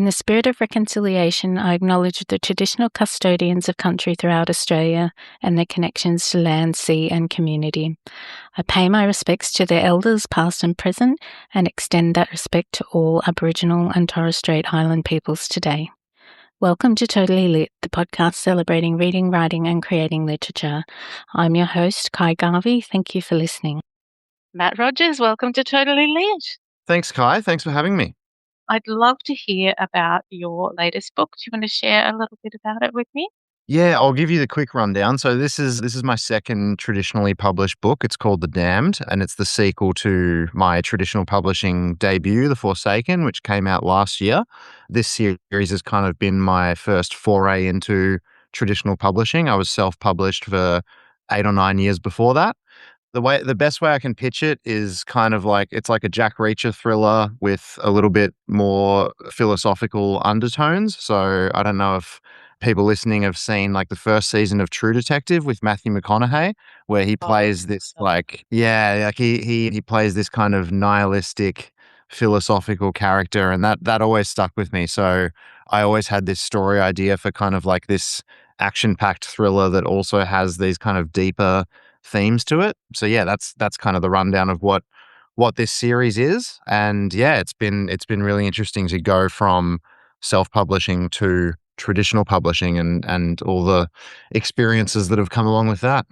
In the spirit of reconciliation, I acknowledge the traditional custodians of country throughout Australia and their connections to land, sea and community. I pay my respects to their elders, past and present, and extend that respect to all Aboriginal and Torres Strait Island peoples today. Welcome to Totally Lit, the podcast celebrating reading, writing and creating literature. I'm your host, Ky Garvey. Thank you for listening. Matt Rogers, welcome to Totally Lit. Thanks, Ky. Thanks for having me. I'd love to hear about your latest book. Do you want to share a little bit about it with me? Yeah, I'll give you the quick rundown. So this is my second traditionally published book. It's called The Damned, and it's the sequel to my traditional publishing debut, The Forsaken, which came out last year. This series has kind of been my first foray into traditional publishing. I was self-published for 8 or 9 years before that. The best way I can pitch it is kind of like it's like a Jack Reacher thriller with a little bit more philosophical undertones. So I don't know if people listening have seen like the first season of True Detective with Matthew McConaughey, where he plays this he plays this kind of nihilistic philosophical character, and that always stuck with me. So I always had this story idea for kind of like this action-packed thriller that also has these kind of deeper themes to it. So yeah, that's kind of the rundown of what this series is. And yeah, it's been really interesting to go from self-publishing to traditional publishing and all the experiences that have come along with that.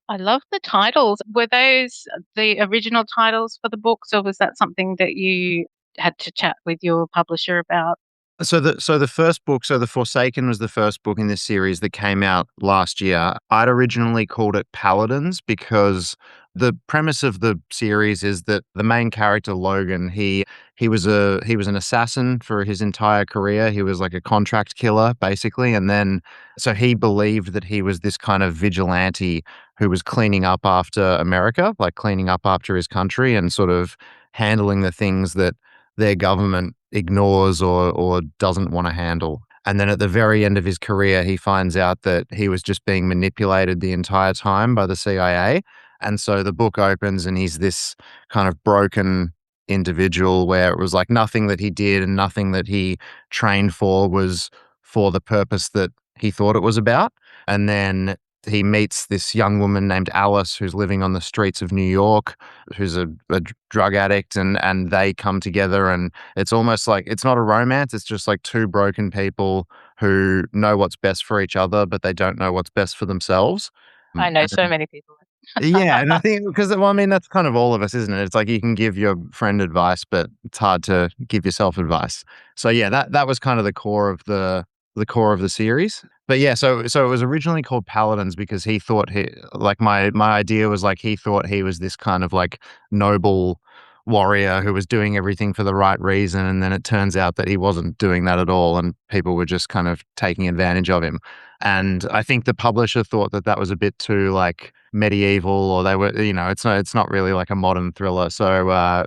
I love the titles. Were those the original titles for the books, or was that something that you had to chat with your publisher about? So the first book, so The Forsaken was the first book in this series that came out last year. I'd originally called it Paladins because the premise of the series is that the main character Logan, he was an assassin for his entire career. He was like a contract killer basically, and then so he believed that he was this kind of vigilante who was cleaning up after America, like cleaning up after his country and sort of handling the things that their government ignores or doesn't want to handle. And then at the very end of his career, he finds out that he was just being manipulated the entire time by the CIA. And so the book opens and he's this kind of broken individual where it was like nothing that he did and nothing that he trained for was for the purpose that he thought it was about. And then he meets this young woman named Alice who's living on the streets of New York, who's a drug addict, and they come together, and it's almost like it's not a romance, it's just like two broken people who know what's best for each other, but they don't know what's best for themselves. I know so many people. Yeah, and I think because well, I mean that's kind of all of us, isn't it? It's like you can give your friend advice, but it's hard to give yourself advice. So yeah, that was kind of the core of the series. But yeah, so it was originally called Paladins because he thought my idea was like he thought he was this kind of like noble warrior who was doing everything for the right reason, and then it turns out that he wasn't doing that at all, and people were just kind of taking advantage of him. And I think the publisher thought that was a bit too like medieval, or they were, it's not really like a modern thriller. So I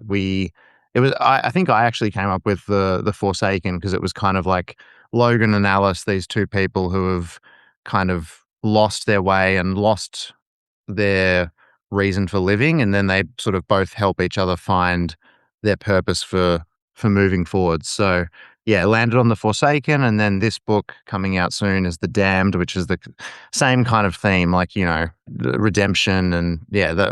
think I actually came up with the Forsaken because it was kind of like Logan and Alice, these two people who have kind of lost their way and lost their reason for living, and then they sort of both help each other find their purpose for moving forward. So yeah, landed on The Forsaken, and then this book coming out soon is The Damned, which is the same kind of theme, like redemption and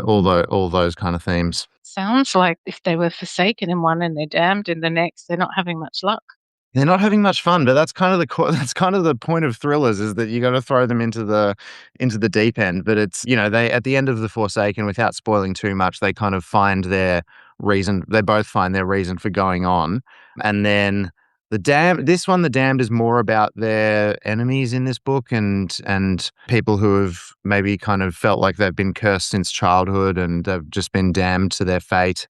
all those kind of themes. Sounds like if they were forsaken in one and they're damned in the next, they're not having much luck. They're not having much fun, but that's kind of that's kind of the point of thrillers, is that you got to throw them into the deep end. But it's they at the end of The Forsaken, without spoiling too much, they kind of find their reason. They both find their reason for going on, and then The Damned is more about their enemies in this book and people who have maybe kind of felt like they've been cursed since childhood and they've just been damned to their fate.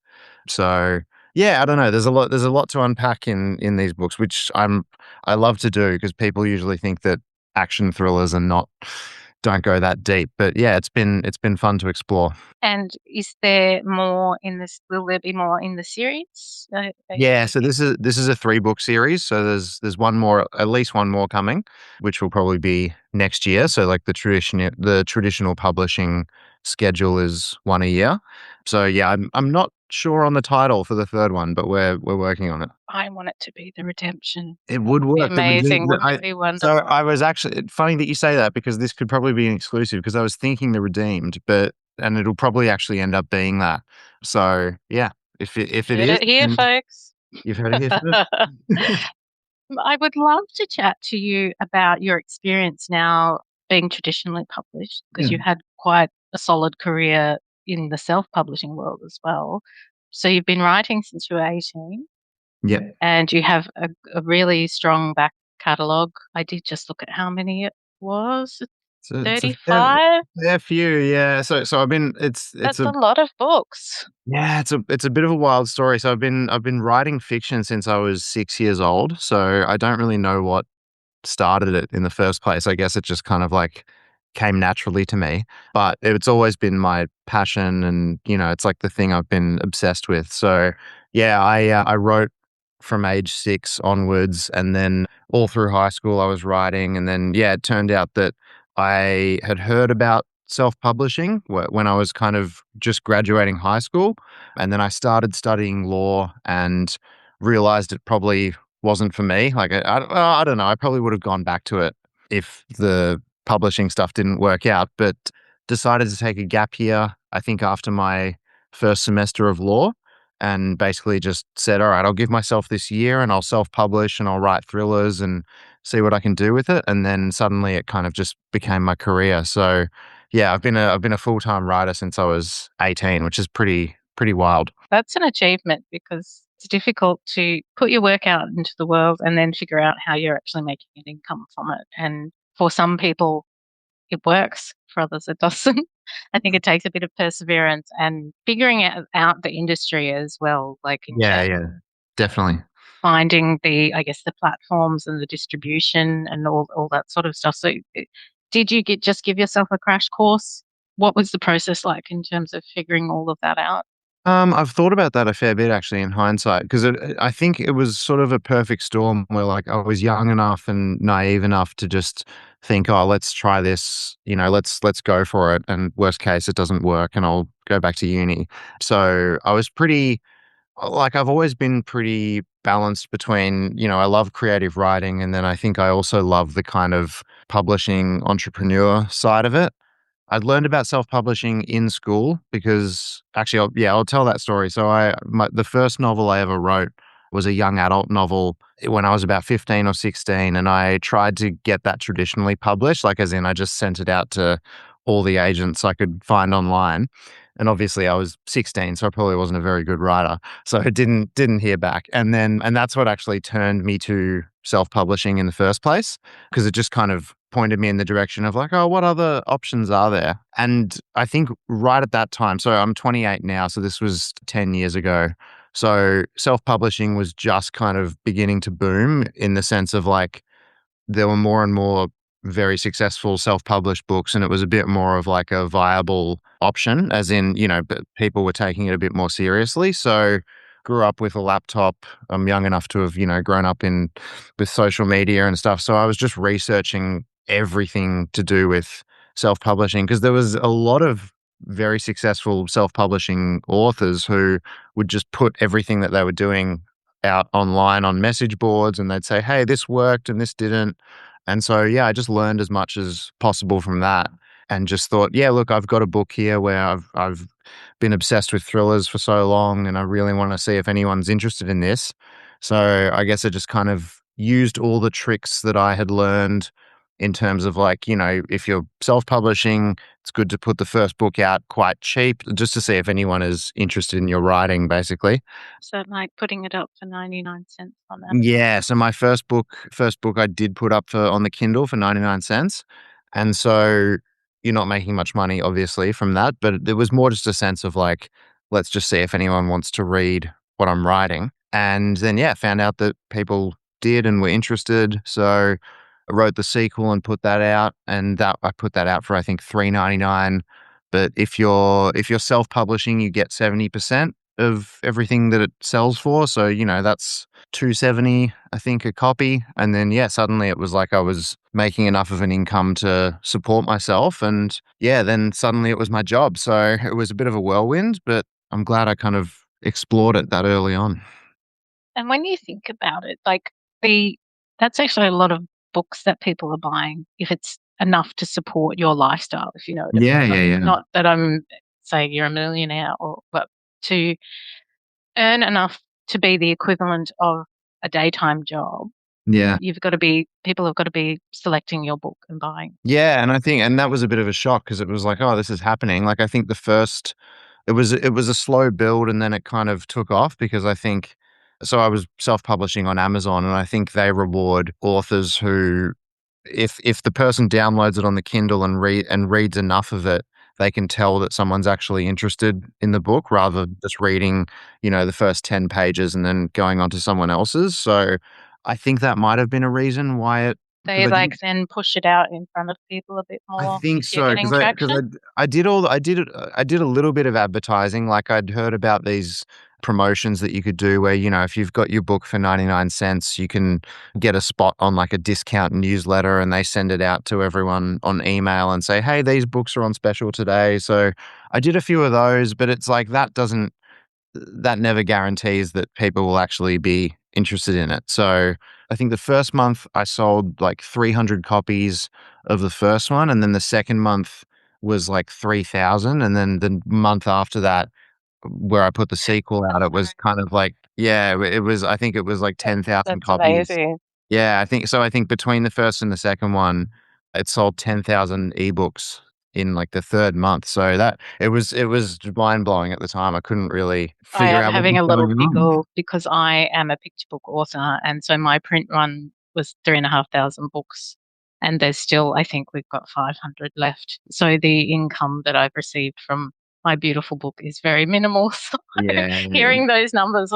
So yeah, I don't know. There's a lot to unpack in these books, which I love to do because people usually think that action thrillers don't go that deep. But yeah, it's been fun to explore. And is there more in this? Will there be more in the series? Yeah, so this is a 3-book series. So there's one more, at least one more coming, which will probably be next year. So like the traditional publishing schedule is one a year. So yeah, I'm not sure on the title for the third one, but we're working on it. I want it to be the redemption. It would Be work. amazing, wouldn't it be So wonderful? I was actually funny that you say that because this could probably be an exclusive because I was thinking The Redeemed, but and it'll probably actually end up being that. So yeah, if it Heard is, it here, then folks. you've heard it here first. I would love to chat to you about your experience now being traditionally published, because Yeah. you've had quite a solid career in the self-publishing world as well. So you've been writing since you were 18, Yeah. and you have a really strong back catalogue. I did just look at how many it was. So it's a 35? fair few, yeah. So I've been it's That's a a lot of books. yeah, it's a bit of a wild story. So I've been writing fiction since I was 6 years old. So I don't really know what started it in the first place. I guess it just kind of like came naturally to me, but it's always been my passion and, it's like the thing I've been obsessed with. So, yeah, I wrote from age 6 onwards and then all through high school I was writing and then yeah, it turned out that I had heard about self-publishing when I was kind of just graduating high school and then I started studying law and realized it probably wasn't for me. Like, I don't know, I probably would have gone back to it if the publishing stuff didn't work out, but decided to take a gap year, I think after my first semester of law, and basically just said, "All right, I'll give myself this year and I'll self-publish and I'll write thrillers and see what I can do with it." And then suddenly it kind of just became my career. So, yeah, I've been a full-time writer since I was 18, which is pretty wild. That's an achievement, because it's difficult to put your work out into the world and then figure out how you're actually making an income from it. And for some people, it works. For others, it doesn't. I think it takes a bit of perseverance and figuring out the industry as well, like in Yeah, terms yeah, definitely. finding I guess, the platforms and the distribution and all that sort of stuff. So, did you just give yourself a crash course? What was the process like in terms of figuring all of that out? I've thought about that a fair bit actually in hindsight because I think it was sort of a perfect storm where like I was young enough and naive enough to just think, oh, let's try this, let's go for it. And worst case, it doesn't work, and I'll go back to uni. So I was pretty like I've always been pretty balanced between, I love creative writing, and then I think I also love the kind of publishing entrepreneur side of it. I'd learned about self-publishing in school because actually, I'll tell that story. So the first novel I ever wrote was a young adult novel when I was about 15 or 16, and I tried to get that traditionally published, like as in I just sent it out to all the agents I could find online. And obviously I was 16, so I probably wasn't a very good writer. So I didn't hear back. And that's what actually turned me to self-publishing in the first place because it just kind of pointed me in the direction of like, oh, what other options are there? And I think right at that time, so I'm 28 now, so this was 10 years ago. So self-publishing was just kind of beginning to boom in the sense of like there were more and more very successful self-published books, and it was a bit more of like a viable option, as in, people were taking it a bit more seriously. So grew up with a laptop. I'm young enough to have, grown up with social media and stuff. So I was just researching everything to do with self-publishing because there was a lot of very successful self-publishing authors who would just put everything that they were doing out online on message boards and they'd say, "Hey, this worked and this didn't." And so, yeah, I just learned as much as possible from that and just thought, yeah, look, I've got a book here where I've been obsessed with thrillers for so long and I really want to see if anyone's interested in this. So I guess I just kind of used all the tricks that I had learned in terms of like, if you're self-publishing, it's good to put the first book out quite cheap just to see if anyone is interested in your writing, basically. So, like putting it up for 99 cents on Yeah, Amazon. so my first book I did put up on the Kindle for 99 cents. And so you're not making much money obviously from that, but it was more just a sense of like, let's just see if anyone wants to read what I'm writing. And then yeah, found out that people did and were interested. So I wrote the sequel and put that out, and that I put that out for I think 3.99. But if you're self-publishing, you get 70% of everything that it sells for. So, that's 270, I think, a copy. And then yeah, suddenly it was like I was making enough of an income to support myself. And yeah, then suddenly it was my job. So it was a bit of a whirlwind, but I'm glad I kind of explored it that early on. And when you think about it, like the that's actually a lot of books that people are buying if it's enough to support your lifestyle, if you know what I Yeah, mean. yeah, yeah. Not that I'm saying you're a millionaire or but to earn enough to be the equivalent of a daytime job, Yeah. you've got to be people have got to be selecting your book and buying. Yeah, and I think and that was a bit of a shock because it was like, "Oh, this is happening." Like, I think the first it was a slow build, and then it kind of took off because I think so I was self-publishing on Amazon, and I think they reward authors who if the person downloads it on the Kindle and reads enough of it, they can tell that someone's actually interested in the book rather than just reading, the first 10 pages and then going on to someone else's. So, I think that might have been a reason why it because They I like didn't then push it out in front of people a bit I more think if you're so, getting because I because traction. I did all the I did a little bit of advertising, like, I'd heard about these promotions that you could do where, if you've got your book for 99 cents, you can get a spot on, like, a discount newsletter, and they send it out to everyone on email and say, "Hey, these books are on special today." So, I did a few of those, but it's like that never guarantees that people will actually be interested in it. So I think the first month I sold like 300 copies of the first one, and then the second month was like 3,000, and then the month after that, where I put the sequel out, it was kind of like yeah, it was I think it was like That's 10,000 that's copies. amazing. Yeah, I think between the first and the second one, it sold 10,000 ebooks in, like, the 3rd month, so that it was mind-blowing at the time. I couldn't really I figure am out what having was a little going on. giggle because I am a picture book author, and so my print run was 3,500 books, and there's still, I think we've got 500 left. So the income that I've received from my beautiful book is very minimal. So Yeah. hearing those numbers,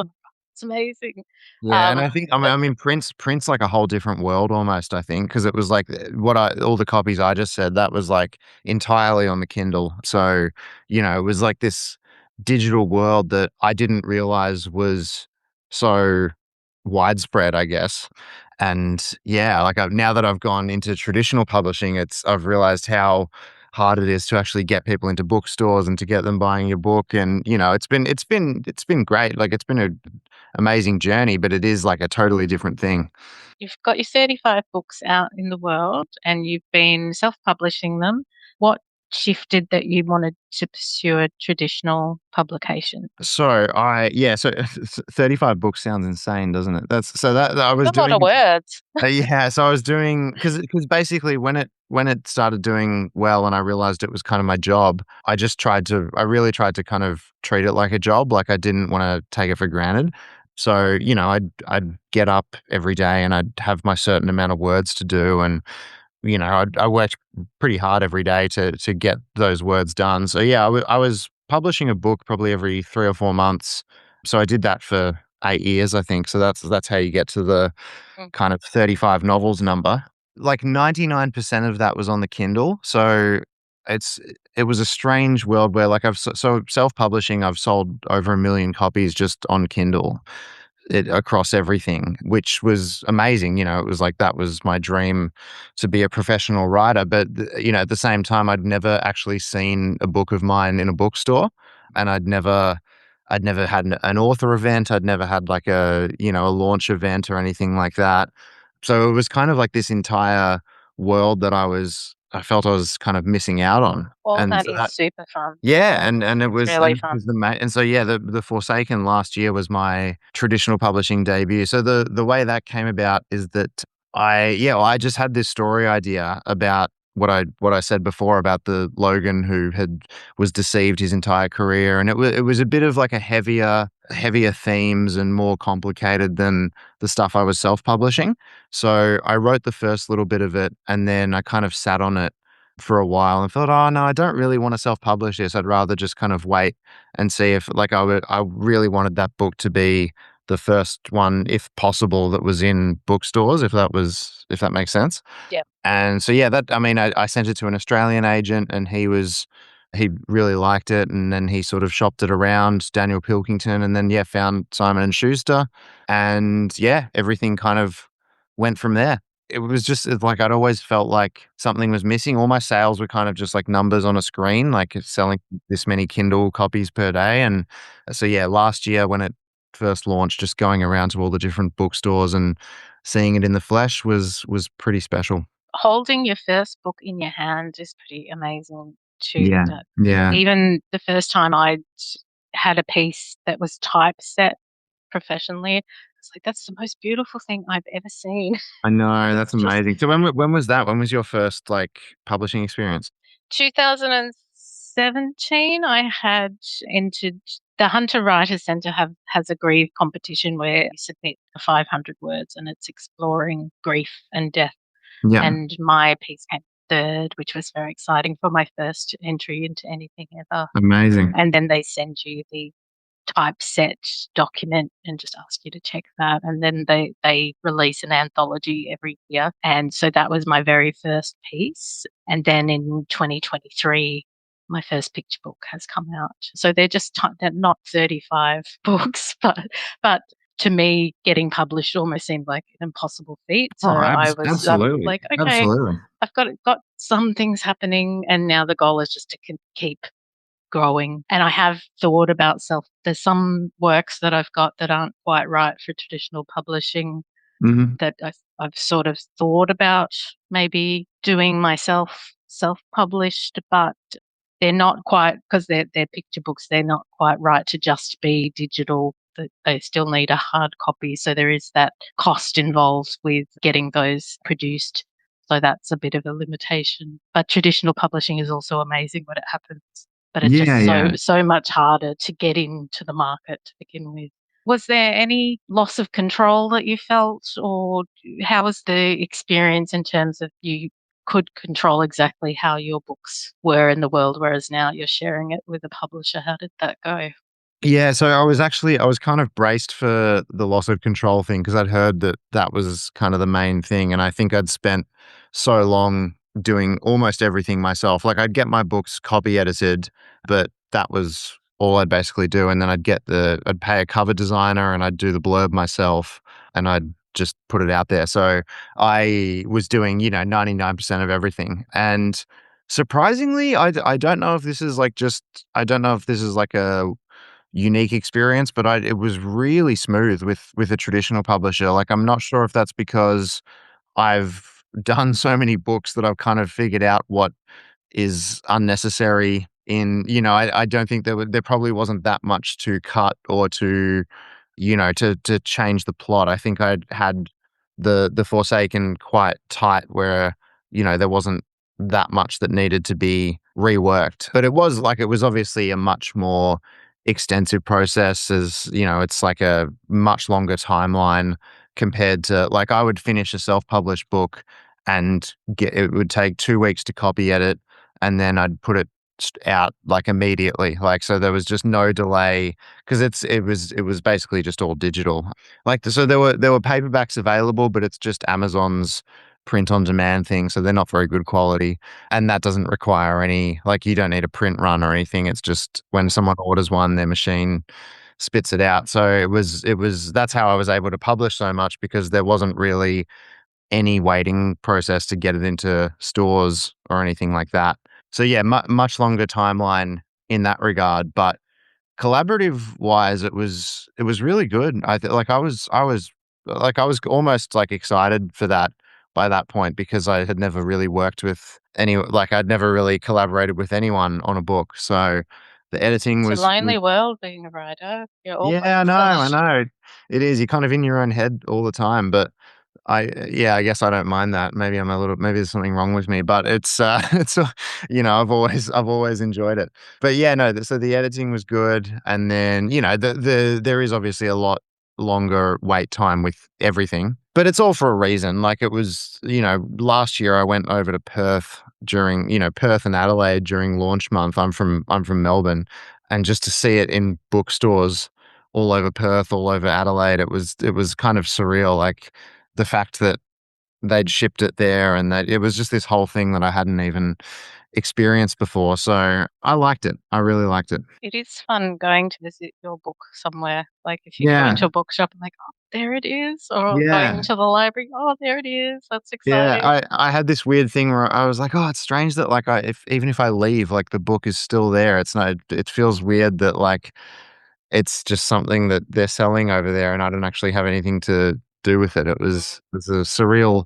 it's amazing. Yeah, and Um, I think I mean but I mean, Prince, like, a whole different world almost, I think, because it was, like, what I all the copies I just said, that was, like, entirely on the Kindle. So, it was, like, this digital world that I didn't realize was so widespread, I guess. And, yeah, like, now that I've gone into traditional publishing, I've realized how hard it is to actually get people into bookstores and to get them buying your book, and, it's been great. Like, it's been a amazing journey, but it is like a totally different thing. you've got your 35 books out in the world and you've been self-publishing them. What shifted that you wanted to pursue a traditional publication? So I yeah, so 35 books sounds insane, doesn't it? That's so that I was It's a lot of doing words. yeah, so I was doing because basically when it started doing well and I realized it was kind of my job, I really tried to kind of treat it like a job, like I didn't wanna take it for granted. So, I'd get up every day and I'd have my certain amount of words to do, and I worked pretty hard every day to get those words done. So yeah, I was publishing a book probably every 3 or 4 months. So I did that for 8 years, I think. So that's how you get to the Mm. kind of 35 novels number. Like 99% of that was on the Kindle. So it's it was a strange world where like so self-publishing, I've sold over 1,000,000 copies just on Kindle across everything, which was amazing. It was like that was my dream to be a professional writer. But at the same time, I'd never actually seen a book of mine in a bookstore, and I'd never had an author event. I'd never had like a launch event or anything like that. So it was kind of like this entire world that I felt I was kind of missing out on, All and that so is that super fun. yeah, and it It's was really and it fun. was and so, yeah, the Forsaken last year was my traditional publishing debut. So the way that came about is that I just had this story idea about what I said before about the Logan who was deceived his entire career, and it was a bit of like a heavier themes and more complicated than the stuff I was self-publishing. So I wrote the first little bit of it, and then I kind of sat on it for a while and thought, "Oh, no, I don't really wanna self-publish this. I'd rather just kind of wait and see if" like, I really wanted that book to be the first one, if possible, that was in bookstores, if that makes sense. Yeah. And so, yeah, I sent it to an Australian agent, and he really liked it, and then he sort of shopped it around, Daniel Pilkington, and then, yeah, found Simon& Schuster, and, yeah, everything kind of went from there. it was just it's like I'd always felt like something was missing. All my sales were kind of just like numbers on a screen, like it's selling this many Kindle copies per day. And so, yeah, last year when it first launched, just going around to all the different bookstores and seeing it in the flesh was pretty special. Holding your first book in your hand is pretty amazing too. Yeah, That yeah, even the first time I had a piece that was typeset professionally, it's like that's the most beautiful thing I've ever seen. I know, It's that's just amazing. So when was that? When was your first, like, publishing experience? 2017. I had entered the Hunter Writers Centre has a grief competition where you submit 500 words and it's exploring grief and death. Yeah, And my piece came third, which was very exciting for my first entry into anything ever. amazing. And then they send you the typeset document and just ask you to check that. And then they release an anthology every year. And so that was my very first piece. And then in 2023, my first picture book has come out. So they're not 35 books, but to me, getting published almost seemed like an impossible feat. So Oh, I was absolutely, like, okay, absolutely. I've got some things happening, and now the goal is just to keep growing. And I have thought about there's some works that I've got that aren't quite right for traditional publishing Mhm. that I've sort of thought about maybe doing myself self-published, but they're not quite because they're picture books. They're not quite right to just be digital. They still need a hard copy, so there is that cost involved with getting those produced. So that's a bit of a limitation. But traditional publishing is also amazing when it happens. But it's Yeah, just yeah. so much harder to get into the market to begin with. Was there any loss of control that you felt, or how was the experience in terms of you could control exactly how your books were in the world, whereas now you're sharing it with a publisher? How did that go? Yeah, so I was kind of braced for the loss of control thing because 'cause I'd heard that that was kind of the main thing, and I think I'd spent so long doing almost everything myself. Like, I'd get my books copy edited, but that was all I'd basically do, and then I'd pay a cover designer, and I'd do the blurb myself, and I'd just put it out there. So, I was doing, 99% of everything, and surprisingly, I don't know if this is, like, just I don't know if this is, like, a unique experience, but it was really smooth with a traditional publisher. Like, I'm not sure if that's because I've done so many books that I've kind of figured out what is unnecessary I don't think there probably wasn't that much to cut or to change the plot. I think I'd had the Forsaken quite tight where, there wasn't that much that needed to be reworked. But it was obviously a much more extensive process as, it's like a much longer timeline compared to like I would finish a self-published book and it would take 2 weeks to copy edit, and then I'd put it out like immediately. Like, so there was just no delay because it was basically just all digital. Like, so there were paperbacks available, but it's just Amazon's print on demand thing, so they're not very good quality, and that doesn't require you don't need a print run or anything. It's just when someone orders one, their machine spits it out. So it was that's how I was able to publish so much because there wasn't really any waiting process to get it into stores or anything like that. So yeah, much longer timeline in that regard, but collaborative wise, it was really good. I was almost like excited for that by that point because I had never really worked with I'd never really collaborated with anyone on a book. So the editing It's a was lonely world being a writer. You're all by yeah, I yourself. know. It is. You're kind of in your own head all the time, but yeah, I guess I don't mind that. Maybe there's something wrong with me, but I've always enjoyed it. But yeah, no, so the editing was good, and then, there is obviously a lot longer wait time with everything, but it's all for a reason. Like, it was, last year I went over to Perth and Adelaide during launch month. I'm from Melbourne, and just to see it in bookstores all over Perth, all over Adelaide, it was kind of surreal. Like, the fact that they'd shipped it there and that it was just this whole thing that I hadn't even experienced before. So I liked it. I really liked it. It is fun going to visit your book somewhere. Like if you go Yeah. into a bookshop and like, there it is, or going Yeah. to the library, oh, there it is. That's Yeah, exciting. I had this weird thing where I was like, "Oh, it's strange that, like, I if even if I leave, like, the book is still there." It's not it feels weird that, like, it's just something that they're selling over there, and I don't actually have anything to do with it. It was a surreal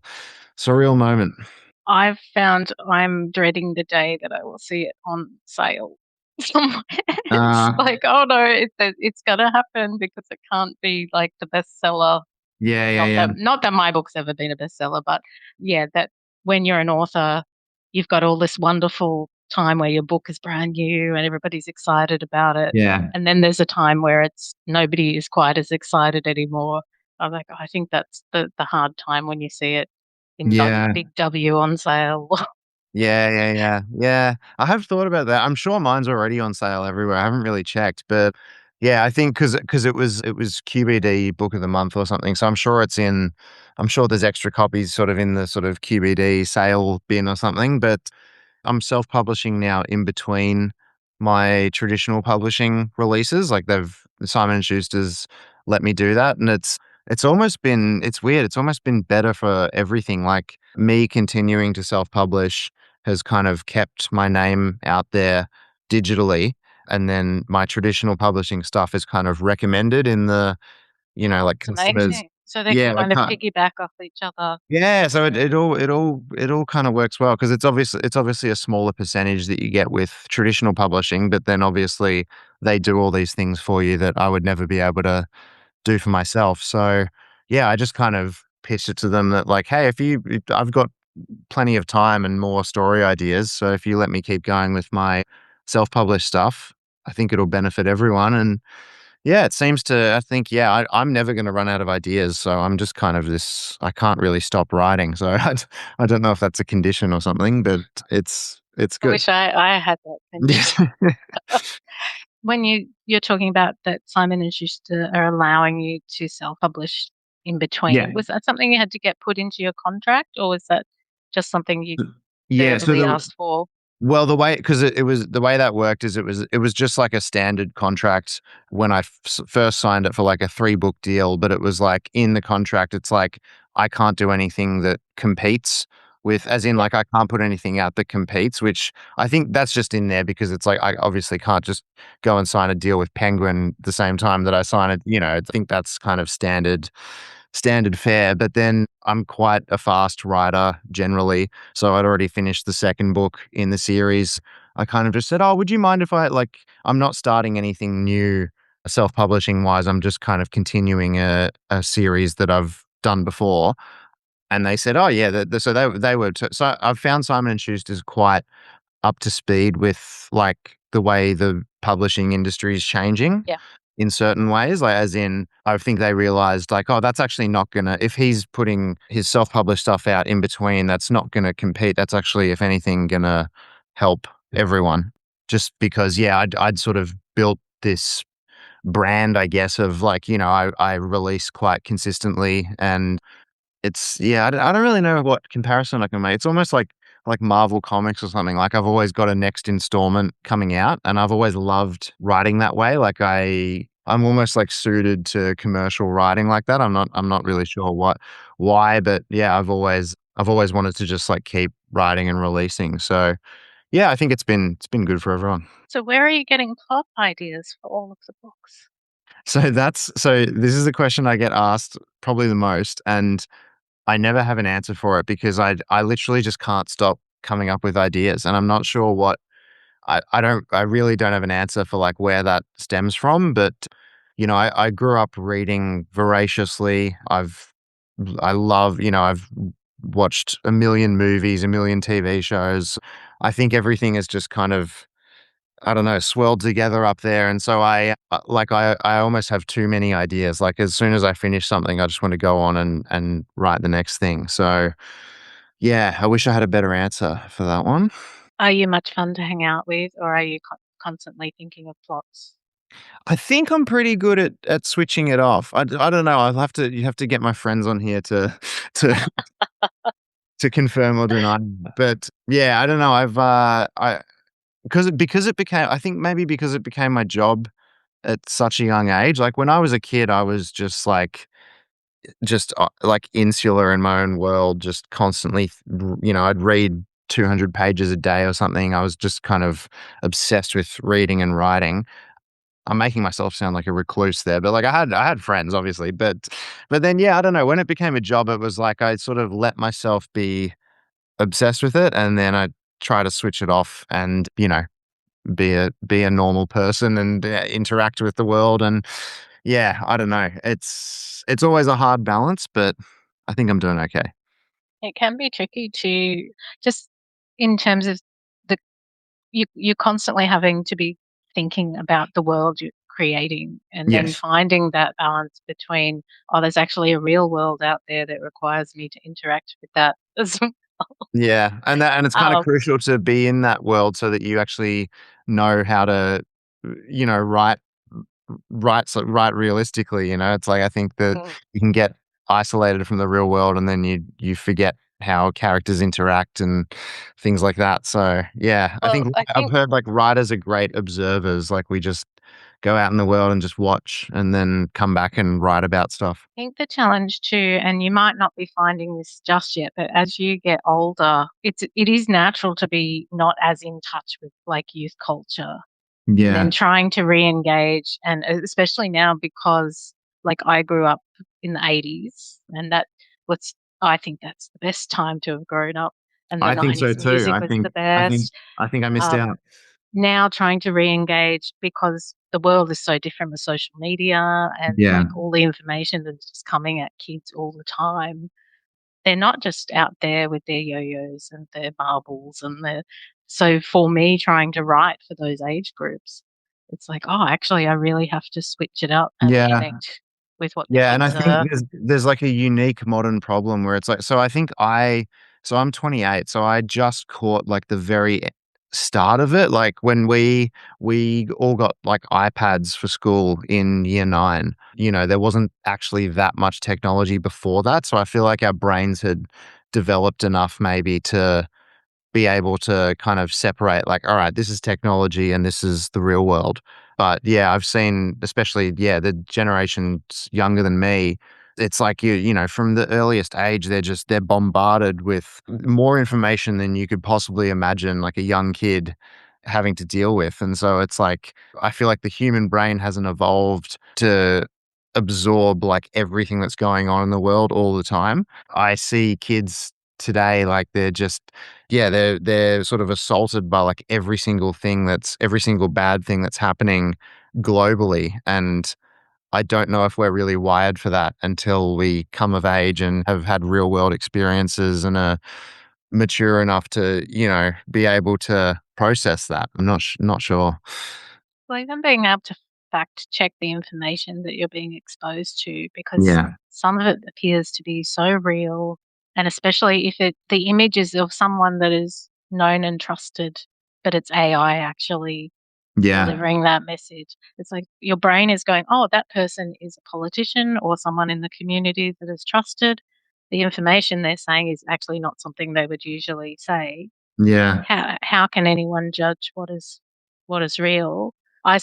moment. I've found I'm dreading the day that I will see it on sale somewhere. It's Uh, like, "Oh, no, it's gonna happen because it can't be, like, the bestseller." yeah, yeah, Not yeah. that not that my book's ever been a bestseller, but, yeah, that when you're an author, you've got all this wonderful time where your book is brand new and everybody's excited about it, Yeah. and then there's a time where it's nobody is quite as excited anymore. I'm like, I think that's the hard time when you see it in Yeah. big W on sale. Yeah, yeah, yeah, yeah. I have thought about that. I'm sure mine's already on sale everywhere. I haven't really checked, but yeah, I think because it was QBD Book of the Month or something. So I'm sure there's extra copies sort of in the sort of QBD sale bin or something. But I'm self-publishing now in between my traditional publishing releases. Like Simon and Schuster's let me do that, and it's weird. It's almost been better for everything. Like me continuing to self-publish has kind of kept my name out there digitally, and then my traditional publishing stuff is kind of recommended in the, like That's customers. amazing. So they can Yeah, like kind of piggyback off each other. yeah, so it all kind of works well because it's obviously a smaller percentage that you get with traditional publishing, but then obviously they do all these things for you that I would never be able to do for myself. So yeah, I just kind of pitched it to them that like, hey, if I've got plenty of time and more story ideas, so if you let me keep going with my self-published stuff, I think it'll benefit everyone. And yeah, it seems to I think, yeah, I'm never gonna run out of ideas, so I'm just kind of this I can't really stop writing, so I don't know if that's a condition or something, but it's I good. wish I had that condition. When you're talking about that Simon and Schuster are allowing you to self-publish in Yeah. between, was that something you had to get put into your contract, or was that just something you Yeah, so verbally the asked for? Well, the way because it was the way that worked is it was just like a standard contract when I first signed it for like a 3-book deal, but it was like in the contract, it's like I can't do anything that competes with as in Yep. like I can't put anything out that competes, which I think that's just in there because it's like I obviously can't just go and sign a deal with Penguin the same time that I sign it, I think that's kind of standard fare, but then I'm quite a fast writer generally. So I'd already finished the second book in the series. I kind of just said, "Oh, would you mind if I'm not starting anything new self-publishing wise. I'm just kind of continuing a series that I've done before." And they said, "Oh, yeah." So they were. So I've found Simon and Schuster's quite up to speed with like the way the publishing industry is changing Yeah. in certain ways. Like, as in, I think they realized, like, oh, that's actually not gonna, if he's putting his self published stuff out in between, that's not gonna compete. That's actually, if anything, gonna help everyone. Just because, yeah, I'd sort of built this brand, I guess, of like, I release quite consistently and yeah, I don't really know what comparison I can make. It's almost like Marvel Comics or something. Like, I've always got a next installment coming out, and I've always loved writing that way. Like, I'm almost, like, suited to commercial writing like that. I'm not really sure why, but, yeah, I've always wanted to just, like, keep writing and releasing. So, yeah, I think it's been good for everyone. So where are you getting plot ideas for all of the books? So this is the question I get asked probably the most, and I never have an answer for it because I literally just can't stop coming up with ideas, and I'm not sure what I really don't have an answer for, like, where that stems from, but, I grew up reading voraciously. I love I've watched a million movies, a million TV shows. I think everything is just kind of, I don't know, swirled together up there, and so I almost have too many ideas. Like, as soon as I finish something, I just wanna go on and write the next thing. So, yeah, I wish I had a better answer for that one. Are you much fun to hang out with, or are you constantly thinking of plots? I think I'm pretty good at switching it off. I don't know, you have to get my friends on here to to to confirm or deny, but, yeah, I don't know, I because it became I think maybe because it became my job at such a young age. Like, when I was a kid, I was just like just like insular in my own world, just constantly, I'd read 200 pages a day or something. I was just kind of obsessed with reading and writing. I'm making myself sound like a recluse there, but like I had friends obviously, but then yeah, I don't know, when it became a job, it was like I sort of let myself be obsessed with it, and then I try to switch it off and, be a normal person and interact with the world. And yeah, I don't know. It's always a hard balance, but I think I'm doing okay. It can be tricky to just in terms of the you're constantly having to be thinking about the world you're creating and then Yes. finding that balance between, oh, there's actually a real world out there that requires me to interact with that as well. Yeah, and it's kinda Oh, crucial to be in that world so that you actually know how to, write write realistically. It's like I think that mm. you can get isolated from the real world, and then you forget how characters interact and things like that. So, yeah, I Well, think I I've think heard, like, writers are great observers, like, we just go out in the world and just watch and then come back and write about stuff. think the challenge too, and you might not be finding this just yet, but as you get older, it is natural to be not as in touch with like youth culture. And then Yeah. trying to re-engage and especially now because, like, I grew up in the '80s, and that was I think that's the best time to have grown up, and the I think so '90s too. music I was think the I think best. I think I missed Um, out. Now trying to re-engage because the world is so different with social media and, Yeah. like, all the information that's just coming at kids all the time. They're not just out there with their yo-yos and their marbles and their so for me trying to write for those age groups, it's like, "Oh, actually, I really have to switch it up and Yeah. connect with what the Yeah, and I kids think are." there's like a unique modern problem where it's like, so I think so I'm 28, so I just caught like the very start of it, like when we all got like iPads for school in year 9. There wasn't actually that much technology before that, so I feel like our brains had developed enough maybe to be able to kind of separate like, all right, this is technology and this is the real world. But yeah, I've seen, especially, yeah, the generations younger than me, it's like from the earliest age, they're bombarded with more information than you could possibly imagine, like a young kid having to deal with. And so it's like, I feel like the human brain hasn't evolved to absorb like everything that's going on in the world all the time. I see kids today, like they're just, yeah, they're sort of assaulted by like every single bad thing that's happening globally. And I don't know if we're really wired for that until we come of age and have had real world experiences and are mature enough to, be able to process that. I'm not sure. Well, even being able to fact check the information that you're being exposed to because Yeah. some of it appears to be so real, and especially if the image is of someone that is known and trusted, but it's AI actually Yeah. delivering that message. It's like your brain is going, "Oh, that person is a politician or someone in the community that is trusted. The information they're saying is actually not something they would usually say. Yeah. How can anyone judge what is real?" I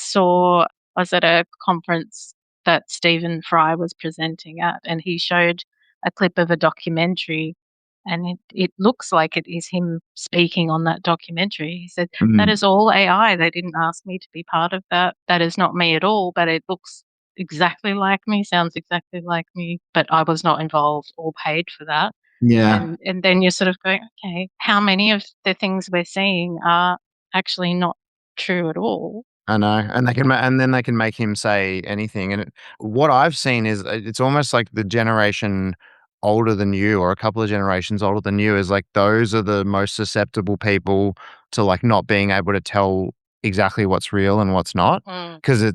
was at a conference that Stephen Fry was presenting at, and he showed a clip of a documentary, and it looks like it is him speaking on that documentary. He said, "That Mm. is all AI. They didn't ask me to be part of that. That is not me at all, but it looks exactly like me, sounds exactly like me, but I was not involved or paid for that." Yeah. And then you're sort of going, "Okay, how many of the things we're seeing are actually not true at all?" I know, and and then they can make him say anything. And what I've seen is it's almost like the generation older than you, or a couple of generations older than you, is like those are the most susceptible people to like not being able to tell exactly what's real and what's not, Mm. because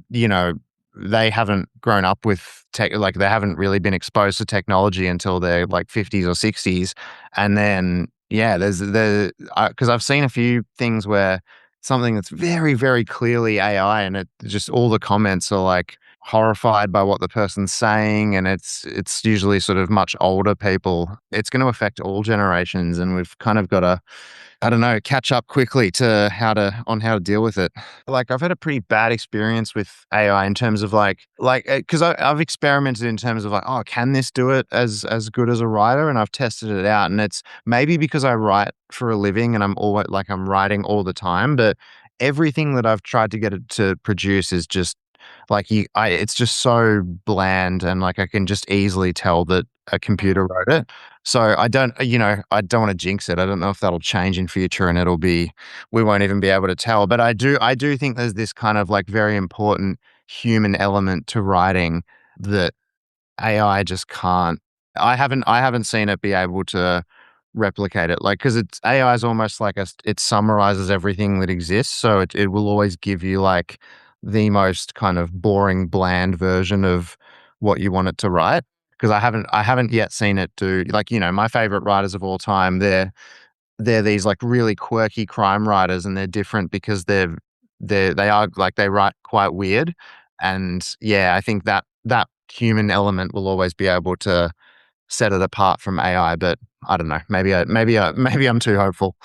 they haven't grown up with tech, like they haven't really been exposed to technology until they're like 50s or 60s, and then yeah, because I've seen a few things where something that's very, very clearly AI, and it just all the comments are like horrified by what the person's saying, and it's usually sort of much older people. It's gonna affect all generations, and we've kind of gotta, I don't know, catch up quickly to how to deal with it. Like, I've had a pretty bad experience with AI in terms of because I've experimented in terms of like, "Oh, can this do it as good as a writer?" And I've tested it out, and it's maybe because I write for a living and I'm writing all the time, but everything that I've tried to get it to produce is just like it's just so bland, and like I can just easily tell that a computer wrote it. So I don't want to jinx it. I don't know if that'll change in future and we won't even be able to tell. But I do think there's this kind of like very important human element to writing that AI just can't. I haven't seen it be able to replicate it. Like, because it's AI is almost like it summarizes everything that exists, so it will always give you like the most kind of boring, bland version of what you want it to write. Because I haven't yet seen it do like, my favorite writers of all time, they're these like really quirky crime writers, and they're different because they are like they write quite weird. And yeah, I think that human element will always be able to set it apart from AI. But I don't know. Maybe I'm too hopeful.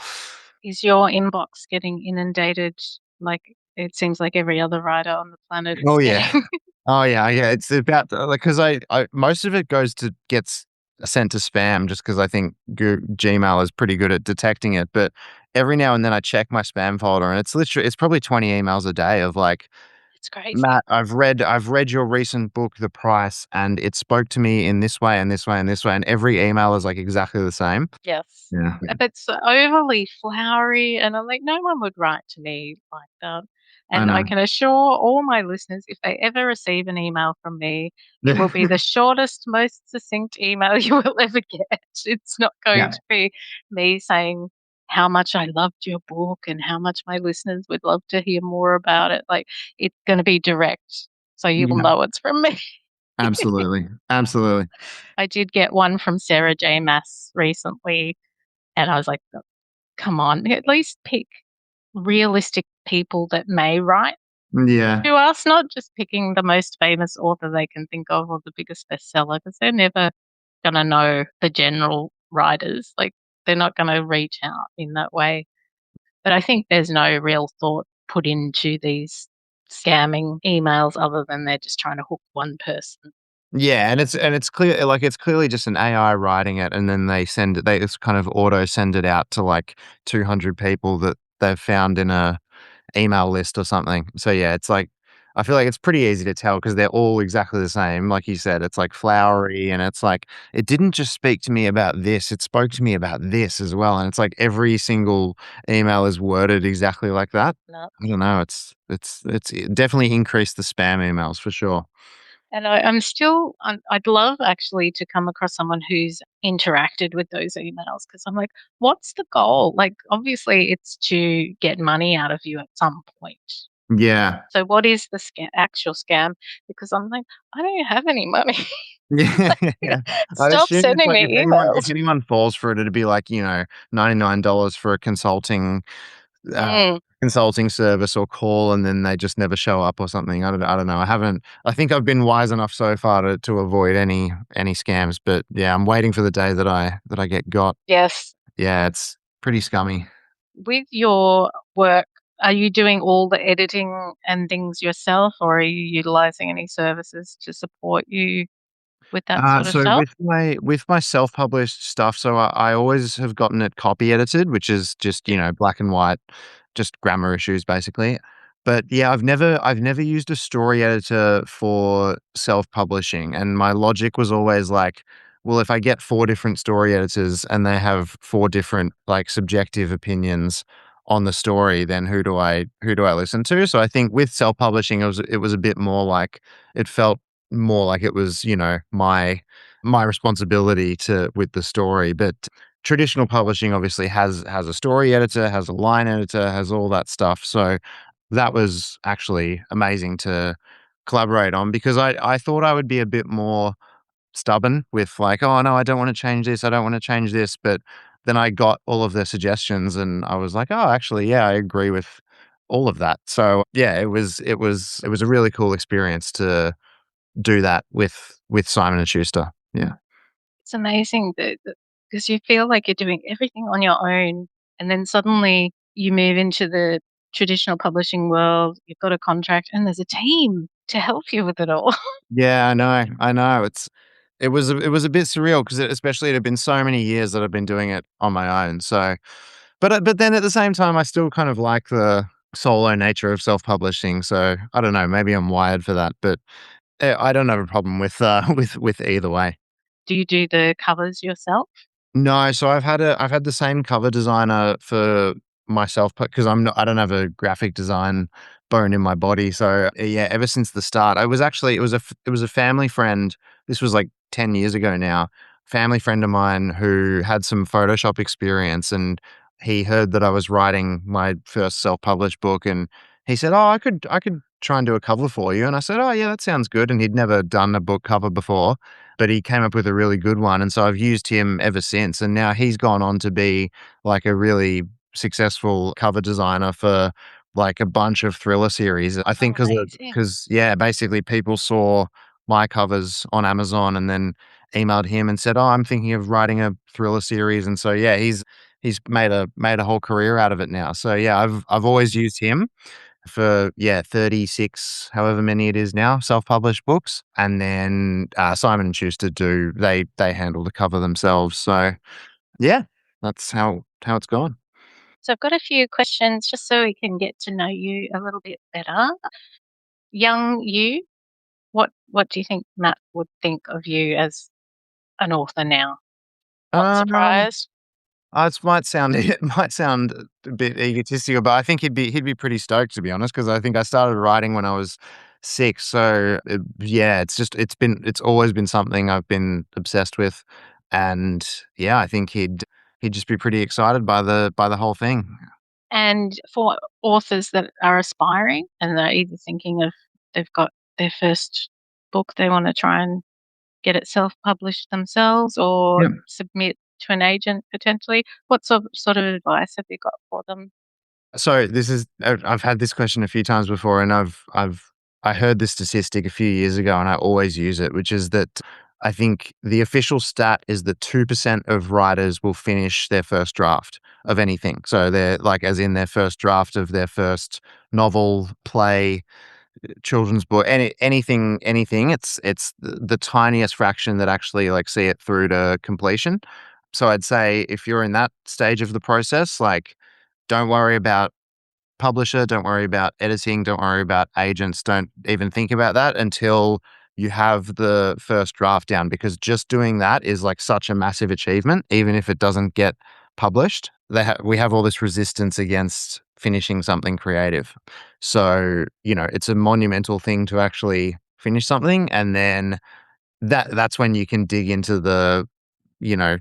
Is your inbox getting inundated like it seems like every other writer on the planet Oh is yeah. getting? Oh yeah, yeah. It's about like because I most of it gets sent to spam just because I think Gmail is pretty good at detecting it. But every now and then I check my spam folder, and it's probably 20 emails a day of like, It's crazy. Matt, I've read your recent book, The Price, and it spoke to me in this way and this way and this way, and every email is like exactly the same. Yes. Yeah. If it's overly flowery, and I'm like, no one would write to me like that. I And I know. can assure all my listeners, if they ever receive an email from me, it will be the shortest, most succinct email you will ever get. It's not going Yeah. to be me saying how much I loved your book and how much my listeners would love to hear more about it. Like, it's going to be direct. So you will Yeah. know it's from me. Absolutely. Absolutely. I did get one from Sarah J. Mass recently, and I was like, come on, at least pick realistic people that may write Yeah. to us, not just picking the most famous author they can think of or the biggest bestseller, because they're never going to know the general writers. Like, they're not going to reach out in that way. But I think there's no real thought put into these scamming emails other than they're just trying to hook one person. Yeah, and it's clear like, it's clearly just an AI writing it, and then they just kind of auto send it out to, like, 200 people that they've found in a email list or something. So, yeah, it's like I feel like it's pretty easy to tell because 'cause they're all exactly the same. Like you said, it's, like, flowery, and it's like, "It didn't just speak to me about this, it spoke to me about this as well," and it's like every single email is worded exactly like that. I don't know, it's definitely increased the spam emails for sure. And I'd love actually to come across someone who's interacted with those emails because I'm like, what's the goal? Like, obviously, it's to get money out of you at some point. Yeah. So, what is the actual scam? Because I'm like, I don't have any money. Yeah, yeah. I'd Stop assume it's sending like me emails. if anyone falls for it, it'd be like, $99 for a uh, Mm, consulting service or call, and then they just never show up or something. I don't know. I think I've been wise enough so far to avoid any scams, but yeah, I'm waiting for the day that I get got. yes. Yeah, it's pretty scummy. With your work, are you doing all the editing and things yourself, or are you utilizing any services to support you with that sort of So stuff? with my self-published stuff, so I always have gotten it copy edited, which is just, black and white, just grammar issues basically. But yeah, I've never used a story editor for self-publishing, and my logic was always like, well, if I get four different story editors and they have four different like subjective opinions on the story, then who do I listen to? So I think with self-publishing, it was a bit more like it felt more like it was, my responsibility to with the story. But traditional publishing obviously has a story editor, has a line editor, has all that stuff. So that was actually amazing to collaborate on because I thought I would be a bit more stubborn with like, "Oh, no, I don't wanna change this, I don't wanna change this," but then I got all of their suggestions and I was like, "Oh, actually, yeah, I agree with all of that." So, yeah, it was a really cool experience to do that with Simon and Schuster. Yeah. It's amazing that because you feel like you're doing everything on your own, and then suddenly you move into the traditional publishing world, you've got a contract, and there's a team to help you with it all. Yeah, I know, I know. It was a bit surreal because especially it had been so many years that I've been doing it on my own. So, but then at the same time, I still kind of like the solo nature of self-publishing. So I don't know, maybe I'm wired for that, but I don't have a problem with with either way. Do you do the covers yourself? No, so I've had the same cover designer for myself because I don't have a graphic design bone in my body. So yeah, ever since the start, it was a family friend. This was like 10 years ago now. Family friend of mine who had some Photoshop experience, and he heard that I was writing my first self-published book, and he said, "Oh, I could try and do a cover for you." And I said, "Oh yeah, that sounds good." And he'd never done a book cover before, but he came up with a really good one, and so I've used him ever since, and now he's gone on to be, like, a really successful cover designer for, like, a bunch of thriller series. I Oh, think amazing. because yeah, basically people saw my covers on Amazon and then emailed him and said, "Oh, I'm thinking of writing a thriller series," and so, yeah, he's made a whole career out of it now. So, yeah, I've always used him for, yeah, 36, however many it is now, self-published books, and then, Simon& and Schuster they handle the cover themselves, so, yeah, that's how it's gone. So I've got a few questions just so we can get to know you a little bit better. Young you, what do you think Matt would think of you as an author now? Not Um, surprised? it might sound it might sound a bit egotistical, but I think he'd be pretty stoked, to be honest, because I think I started writing when I was 6, so, yeah, it's always been something I've been obsessed with, and, yeah, I think he'd just be pretty excited by the whole thing. And for authors that are aspiring and they're either thinking of they've got their first book, they wanna try and get it self-published themselves or Yeah. submit to an agent potentially, what sort of advice have you got for them? So this is I've had this question a few times before, and I heard this statistic a few years ago, and I always use it, which is that I think the official stat is that 2% of writers will finish their first draft of anything. So they're like, as in their first draft of their first novel, play, children's book, anything. It's the tiniest fraction that actually like see it through to completion. So I'd say if you're in that stage of the process, like, don't worry about publisher, don't worry about editing, don't worry about agents, don't even think about that until you have the first draft down, because just doing that is like such a massive achievement, even if it doesn't get published. We have all this resistance against finishing something creative. So, you know, it's a monumental thing to actually finish something, and then that's when you can dig into the, you know,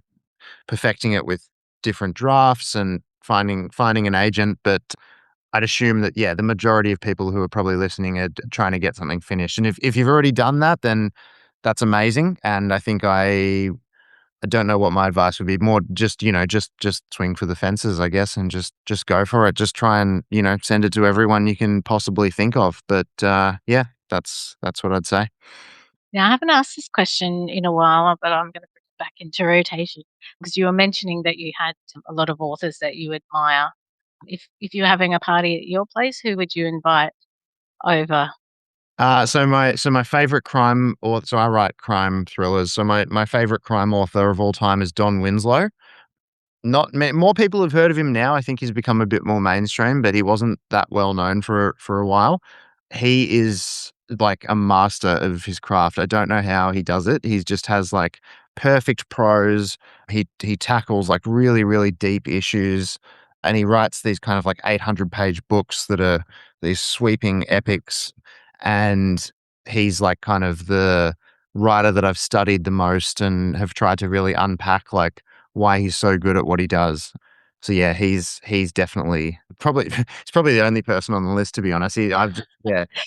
perfecting it with different drafts and finding an agent, but I'd assume that, yeah, the majority of people who are probably listening are trying to get something finished. And if you've already done that, then that's amazing. And I think I don't know what my advice would be. More just, you know, just swing for the fences, I guess, and just go for it. Just try and, you know, send it to everyone you can possibly think of. But yeah, that's what I'd say. Now, I haven't asked this question in a while, but I'm gonna put it back into rotation because you were mentioning that you had a lot of authors that you admire. If you're having a party at your place, who would you invite over? So my favorite crime author. So I write crime thrillers. So my favorite crime author of all time is Don Winslow. Not ma More people have heard of him now. I think he's become a bit more mainstream, but he wasn't that well known for a while. He is like a master of his craft. I don't know how he does it. He just has like perfect prose. He tackles like really, really deep issues, and he writes these kind of like 800-page books that are these sweeping epics. And he's like kind of the writer that I've studied the most and have tried to really unpack like why he's so good at what he does. So yeah, he's definitely probably he's probably the only person on the list, to be honest. Yeah,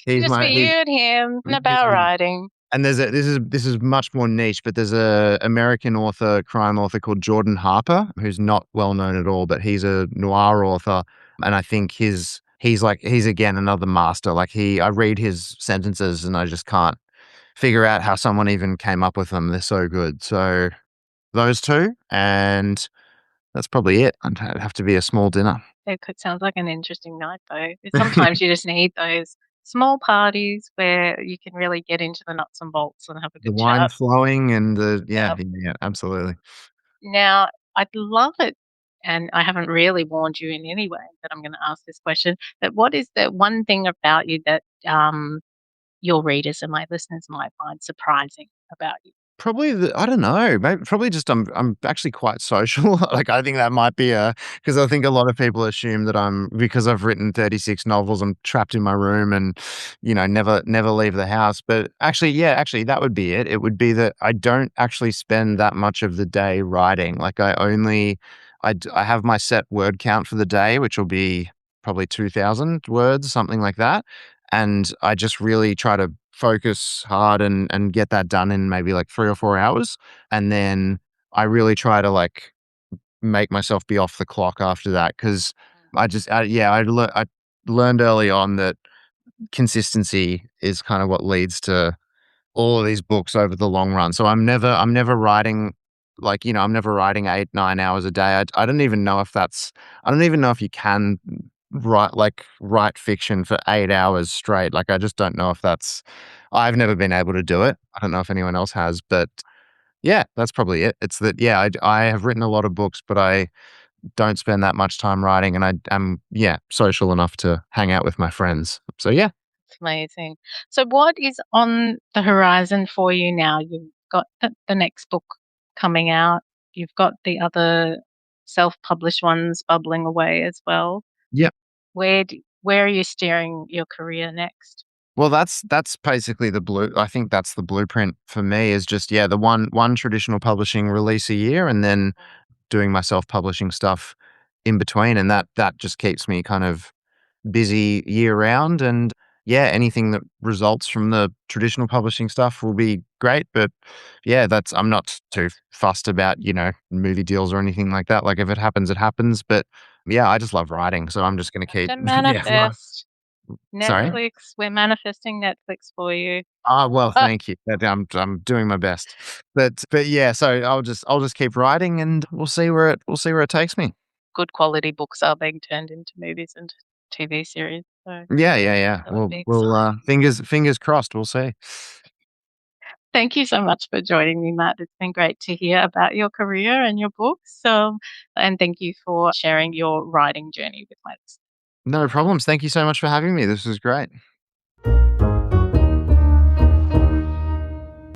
he's Just for my you and him and about writing. and there's a this is much more niche, but there's a American author, crime author called Jordan Harper, who's not well known at all, but he's a noir author, and I think he's again another master. Like I read his sentences and I just can't. figure out how someone even came up with them. They're so good. So those two, and that's probably it. It'd have to be a small dinner. It could sounds like an interesting night, though. Sometimes you just need those small parties where you can really get into the nuts and bolts and have a The good wine chat. flowing and the Yeah. yeah, absolutely. Now, I'd love it, and I haven't really warned you in any way that I'm gonna ask this question, but what is the one thing about you that, your readers and my listeners might find surprising about you? Probably I don't know, probably just I'm actually quite social. Like, I think that might be because I think a lot of people assume that because I've written 36 novels, I'm trapped in my room and, never leave the house. But actually, yeah, actually, that would be it. It would be that I don't actually spend that much of the day writing. Like, I have my set word count for the day, which will be probably 2,000 words, something like that. And I just really try to focus hard and get that done in maybe like 3 or 4 hours, and then I really try to, like, make myself be off the clock after that 'cause I learned early on that consistency is kind of what leads to all of these books over the long run. So I'm never writing, like, I'm never writing 8, 9 hours a day. I don't even know if I don't even know if you can write fiction for 8 hours straight. Like, I just don't know if I've never been able to do it. I don't know if anyone else has, but yeah, that's probably it. It's that, yeah, I have written a lot of books, but I don't spend that much time writing, and I am, yeah, social enough to hang out with my friends. So yeah. It's amazing. So what is on the horizon for you now? You've got the next book coming out. You've got the other self-published ones bubbling away as well. Yeah. Where are you steering your career next? Well, that's basically I think that's the blueprint for me is just, yeah, the one traditional publishing release a year and then doing my self-publishing stuff in between, and that just keeps me kind of busy year round. And yeah, anything that results from the traditional publishing stuff will be great. But yeah, I'm not too fussed about, movie deals or anything like that. Like, if it happens, it happens. But yeah, I just love writing. So I'm just going to Have keep, to yeah. manifest. Sorry. Netflix, we're manifesting Netflix for you. Well, Ah, thank you. I'm doing my best. But yeah, so I'll just keep writing and we'll see where it takes me. good quality books are being turned into movies and TV series, so Yeah, yeah, yeah. that would We'll be we'll, exciting. fingers crossed, we'll see. Thank you so much for joining me, Matt. It's been great to hear about your career and your books. And thank you for sharing your writing journey with my listeners. No problems. Thank you so much for having me. This was great.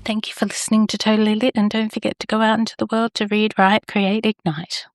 Thank you for listening to Totally Lit, and don't forget to go out into the world to read, write, create, ignite.